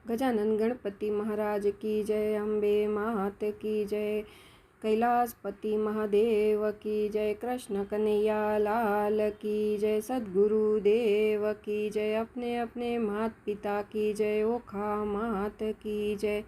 गजानन गणपति महाराज की जय। अम्बे मात की जय। कैलाशपति महादेव की जय। कृष्ण कन्हैया लाल की जय। सद्गुरु देव की जय। अपने अपने मात पिता की जय। ओखा मात की जय।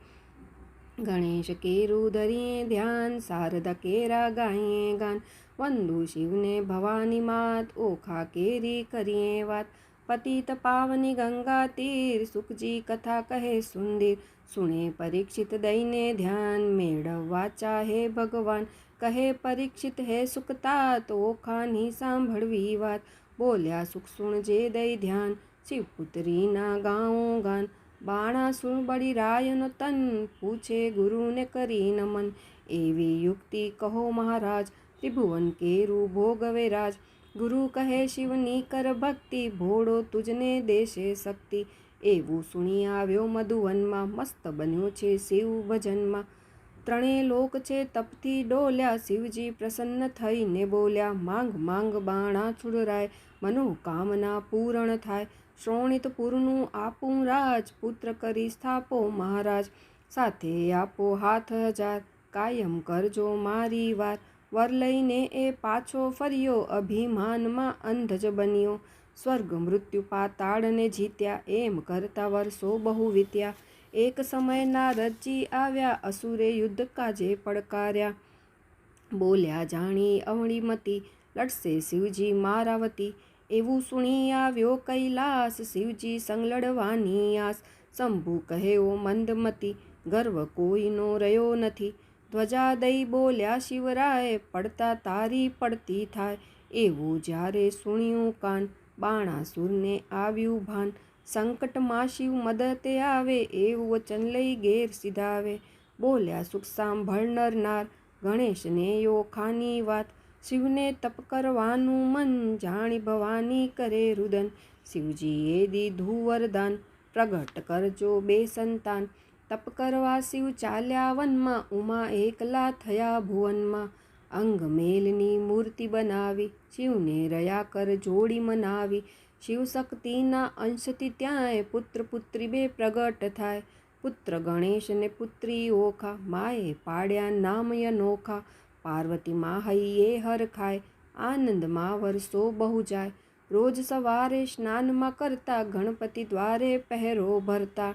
गणेश केरु धरिए ध्यान। शारदा केरा गाइए गान। वंदु शिवने भवानी मात। ओखा केरी करिए वात। पतित पावनी गंगा तीर। सुखजी कथा कहे सुंदर। सुने परीक्षित दईने ध्यान। मेळवा चाहे भगवान। કહે પરીક્ષિત હે સુખતા તો ઓખાની સાંભળવી વાત. બોલ્યા સુખ સુણજે દઈ ધ્યાન. શિવપુત્રીના ગાઉં ગાન. બાણાસુર બળી રાયનો તન. પૂછે ગુરુને કરી નમન. એવી યુક્તિ કહો મહારાજ. ત્રિભુવન કેરું ભોગવે રાજ. ગુરુ કહે શિવની કર ભક્તિ. ભોળો તુજને દેશે શક્તિ. એવું સુણી આવ્યો મધુવનમાં. મસ્ત બન્યો છે શિવ ભજનમાં. ત્રણેય લોક છે તપથી ડોલ્યા. શિવજી પ્રસન્ન થઈને બોલ્યા. માંગ માંગ બાણા છુડરાય. મનોકામના પૂરણ થાય. શ્રોણિતપુરનું આપું રાજ. પુત્ર કરી સ્થાપો મહારાજ. સાથે આપો હાથ હજાર. કાયમ કરજો મારી વાર. વર લઈને એ પાછો ફર્યો. અભિમાનમાં અંધ જ બન્યો. સ્વર્ગ મૃત્યુ પાતાળને જીત્યા. એમ કરતા વર્ષો બહુ વીત્યા. એક સમય નારદજી આવ્યા. અસુરે યુદ્ધ કાજે પડકાર્યા. બોલ્યા જાણી અવળીમતી. લડશે શિવજી મારાવતી. એવું સુણી આવ્યો કૈલાસ. શિવજી સંગ લડવાની આસ. શંભુ કહ્યો મંદમતી. ગર્વ કોઈનો રહ્યો નથી. ધ્વજા દઈ બોલ્યા શિવરાય. પડતા તારી પડતી થાય. એવું જ્યારે સુણ્યું કાન. બાણાસુરને આવ્યું ભાન. સંકટમાં શિવ મદદે આવે. એવું વચન લઈ ઘેર સીધાવે. બોલ્યા સુખ સાંભળનાર નાર. ગણેશને ઓખાની વાત. શિવને તપ કરવાનું મન. જાણી ભવાની કરે રુદન. શિવજીએ દીધું વરદાન. પ્રગટ કરજો બે સંતાન. તપ કરવા શિવ ચાલ્યા વનમાં. ઉમા એકલા થયા ભુવનમાં. અંગ મેલની મૂર્તિ બનાવી. શિવને રહ્યા કર જોડી મનાવી. શિવશક્તિના અંશથી ત્યાંય પુત્ર પુત્રી બે પ્રગટ થાય. પુત્ર ગણેશ ને પુત્રી ઓખા. માએ પાડ્યા નામ અનોખા. પાર્વતીમાં હૈયે હરખાય. આનંદમાં વર્ષો બહુ જાય. રોજ સવારે સ્નાનમાં કરતા. ગણપતિ દ્વારે પહેરો ભરતા.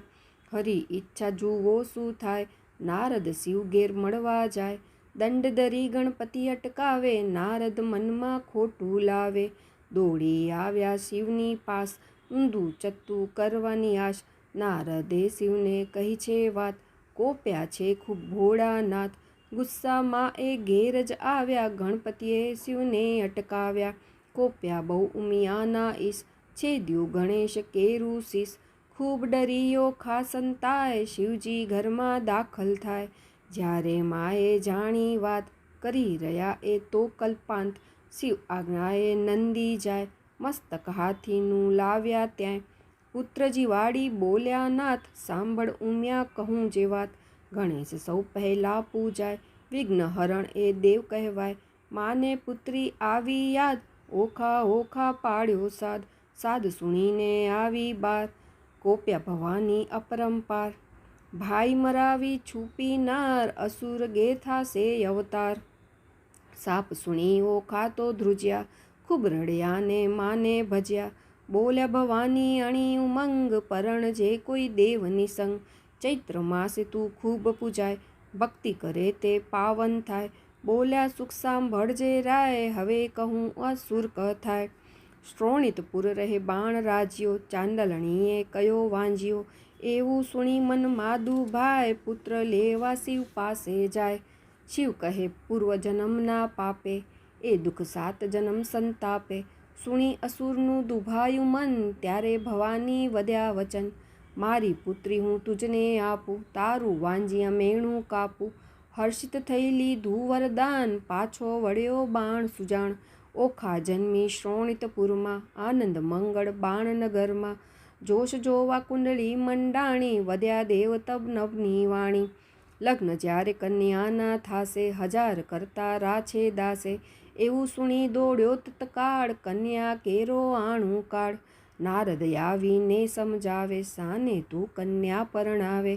હરી ઈચ્છા જુઓ શું થાય. નારદ શિવ ઘેર મળવા જાય. દંડ ધરી ગણપતિ અટકાવે. નારદ મનમાં ખોટું લાવે. દોડી આવ્યા શિવની પાસ. ઊંધું ચત્તું કરવાની આશ. નારદે શિવને કહી છે વાત. કોપ્યા છે ખૂબ ભોળાનાથ. ગુસ્સામાં એ ઘેર જ આવ્યા. ગણપતિએ શિવને અટકાવ્યા. કોપ્યા બહુ ઉમિયાના ઈશ. છેદ્યું ગણેશ કેરું શીશ. ખૂબ ડરીયો ખાસંતાય. શિવજી ઘરમાં દાખલ થાય. જ્યારે માએ જાણી વાત. કરી રહ્યા એ તો કલ્પાંત. શિવ આજ્ઞાએ નંદી જાય. મસ્તક હાથીનું લાવ્યા ત્યાંય. પુત્રજી વાળી બોલ્યા નાથ. સાંભળ ઉમિયા કહું જે વાત. ગણેશ સૌ પહેલા પૂજાય. વિઘ્ન હરણ એ દેવ કહેવાય. માને પુત્રી આવી યાદ. ઓખા ઓખા પાડ્યો સાદ. સાદ સુણીને આવી બાર. કોપ્યા ભવાની અપરંપાર. ભાઈ મરાવી છુપી નાર. અસુર ગે થાશે અવતાર. સાપ સુણી ઓખા તો ધ્રુજ્યા. ખૂબ રડ્યા ને માને ભજ્યા. બોલ્યા ભવાની અણી ઉમંગ. પરણ જે કોઈ દેવની સંગ. ચૈત્ર માસે તું ખૂબ પૂજાય. ભક્તિ કરે તે પાવન થાય. બોલ્યા સુખ સાંભળજે રાય. હવે કહું અસુર કથાય. શ્રોણિતપુર રહે બાણ રાજ્યો. ચાંદલણીએ કયો વાંજ્યો. એવું સુણી મન માદુભાઈ. પુત્ર લેવા શિવ પાસે જાય. શિવ કહે પૂર્વજન્મના પાપે. એ દુઃખ 7 જન્મ સંતાપે. સુણી અસુરનું દુભાયું મન. ત્યારે ભવાની વધ્યા વચન. મારી પુત્રી હું તુજને આપું. તારું વાંજિયા મેણું કાપું. હર્ષિત થઈ લીધું વરદાન. પાછો વળ્યો બાણ સુજાણ. ઓખા જન્મી શ્રોણિતપુરમાં. આનંદ મંગળ બાણનગરમાં. જોશ જોવા કુંડળી મંડાણી. વધ્યા દેવ તબ નવની વાણી. લગ્ન જ્યારે કન્યાના થાશે. 1000 કરતા રાછે દાસે. એવું સુણી દોડ્યો તત્કાળ. કન્યા કેરો આણું કાળ. નારદ આવીને સમજાવે, સાને તું કન્યા પરણાવે.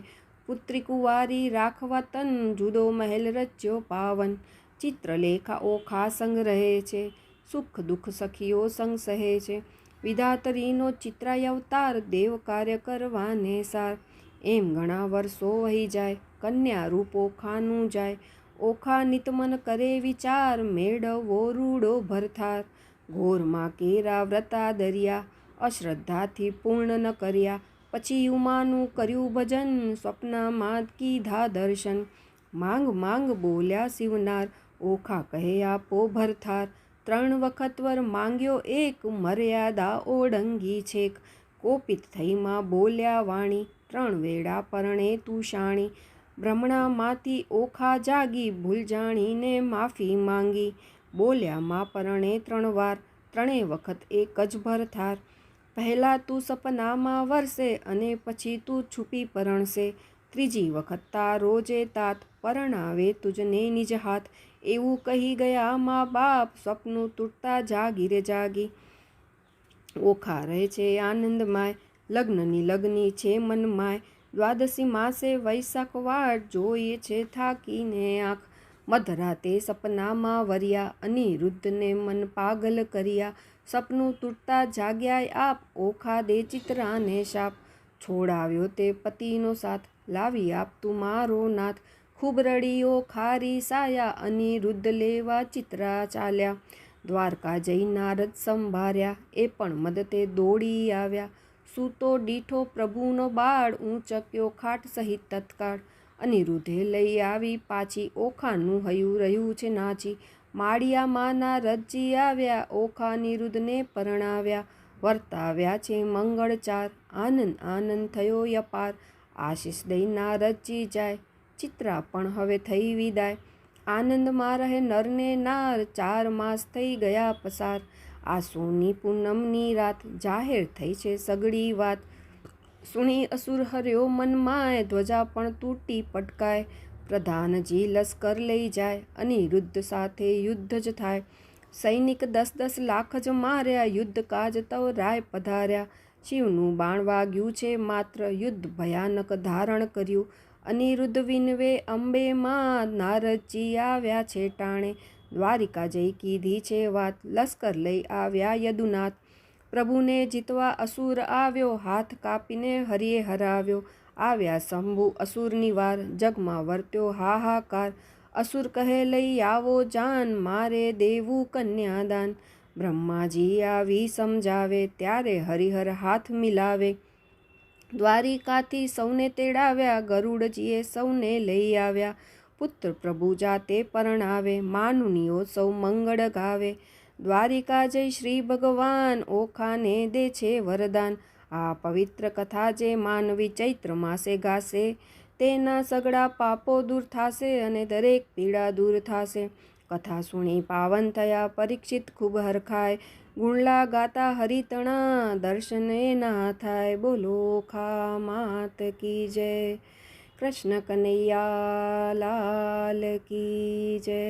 પુત્રી કુંવારી રાખવા તન, જુદો મહેલ રચ્યો પાવન. ચિત્રલેખા ઓખા સંગ રહે છે, સુખ દુઃખ સખીઓ સંગ સહે છે. વિધાતરીનો ચિત્રાય અવતાર, દેવ કાર્ય કરવાને સાર. એમ ઘણા વર્ષો વહી જાય, કન્યા રૂપ ઓખાનું જાય. ઓખા નિતમન કરે વિચાર, મેળવવો રૂડો ભરથાર. ઘોરમાં કેરા વ્રતા દરિયા, અશ્રદ્ધાથી પૂર્ણ ન કર્યા. પછી ઉમાનું કર્યું ભજન, સ્વપ્નમાં કીધા દર્શન. માંગ માંગ બોલ્યા શિવનાર, ઓખા કહે આપો ભરથાર. 3 વખત વર માંગ્યો એક, મર્યાદા ઓળંગી છેક. કોપિત થઈ માં બોલ્યા વાણી, 3 વેળા પરણે તું શાણી. બ્રહ્મણામાંથી ઓખા જાગી, ભૂલ જાણીને માફી માંગી. બોલ્યા માં પરણે 3 વાર, 3 વખત એક જ ભરથાર. પહેલાં તું સપનામાં વરસે, અને પછી તું છુપી પરણશે. 3જી વખત તારો જે તાત, પરણાવે તુજને નિજ હાથ. એવું કહી ગયા મા બાપ, સ્વપ્નું તૂટતા જાગી રે જાગી. ઓખા રહે છે આનંદમાય, લગ્નની લગ્ની છે મનમાય. દ્વાદશી માસે વૈશાખ વાટ, જોઈએ છે થાકીને આંખ. મધરાતે સપનામાં વર્યા, અનિરુદ્ધને મન પાગલ કર્યા. સપનું તૂટતા જાગ્યાય આપ, ઓખા દે ચિત્રાને શાપ. છોડાવ્યો તે પતિનો સાથ, લાવી આપ તું મારો નાથ. ખૂબ રડીઓ ખારી સાયા, અનિરુદ્ધ લેવા ચિત્રા ચાલ્યા. દ્વારકા જઈ નારદ સંભાર્યા, એ પણ મદતે દોડી આવ્યા. સૂતો દીઠો પ્રભુનો બાળ, ઊંચક્યો ખાટ સહિત તત્કાળ. અનિરુદ્ધે લઈ આવી પાછી, ઓખાનું હૈયું રહ્યું છે નાચી. માળિયા માના રજી આવ્યા, ઓખા અનિરુદ્ધને પરણાવ્યા. વર્તાવ્યા છે મંગળચાર, આનંદ આનંદ થયો યપાર. આશીષ દઈ નારદજી જાય, ચિત્રા પણ હવે થઈ વિદાય. આનંદમાં રહે નરને નાર, 4 માસ થઈ ગયા પસાર. આસોની પૂનમની રાત, જાહેર થઈ છે સગડી વાત. સુણી અસુર હર્યો મનમાય, ધ્વજા પણ તૂટી પટકાય. પ્રધાનજી લશ્કર લઈ જાય, અનિરુદ્ધ સાથે યુદ્ધ જ થાય. સૈનિક 10-10 લાખ જ માર્યા, યુદ્ધ કાજ તવ રાય પધાર્યા. શિવનું બાણ વાગ્યું છે માત્ર, યુદ્ધ ભયાનક ધારણ કર્યું. અનિરુદ્ધ વિનવે અંબે માં, નારદજી આવ્યા છે ટાણે. દ્વારિકા જઈ કીધી છે વાત, લશ્કર લઈ આવ્યા યદુનાથ. પ્રભુને જીતવા અસુર આવ્યો, હાથ કાપીને હરિએ હરાવ્યો. આવ્યા શંભુ અસુરની વાર, જગમાં વર્ત્યો હાહાકાર. અસુર કહે લઈ આવો જાન, મારે દેવું કન્યાદાન. બ્રહ્માજી આવી સમજાવે, ત્યારે હરિહર હાથ મિલાવે. દ્વારિકાથી સૌને તેડાવ્યા, ગરુડજીએ સૌને લઈ આવ્યા. પુત્ર પ્રભુ જાતે પરણાવે, માનુનીઓ સૌ મંગળ ગાવે. દ્વારિકા જય શ્રી ભગવાન, ઓખાને દે છે વરદાન. આ પવિત્ર કથા જે માનવી ચૈત્ર માસે ગાશે, તેના સગળા પાપો દૂર થાશે, અને દરેક પીડા દૂર થાશે. કથા સુણી પાવન થયા પરીક્ષિત ખૂબ હરખાય. ગુણલા ગાતા હરિતણા, દર્શને ના થાય. બોલો ઓખા માત કી જય, કૃષ્ણ કનૈયા લાલ કી જય.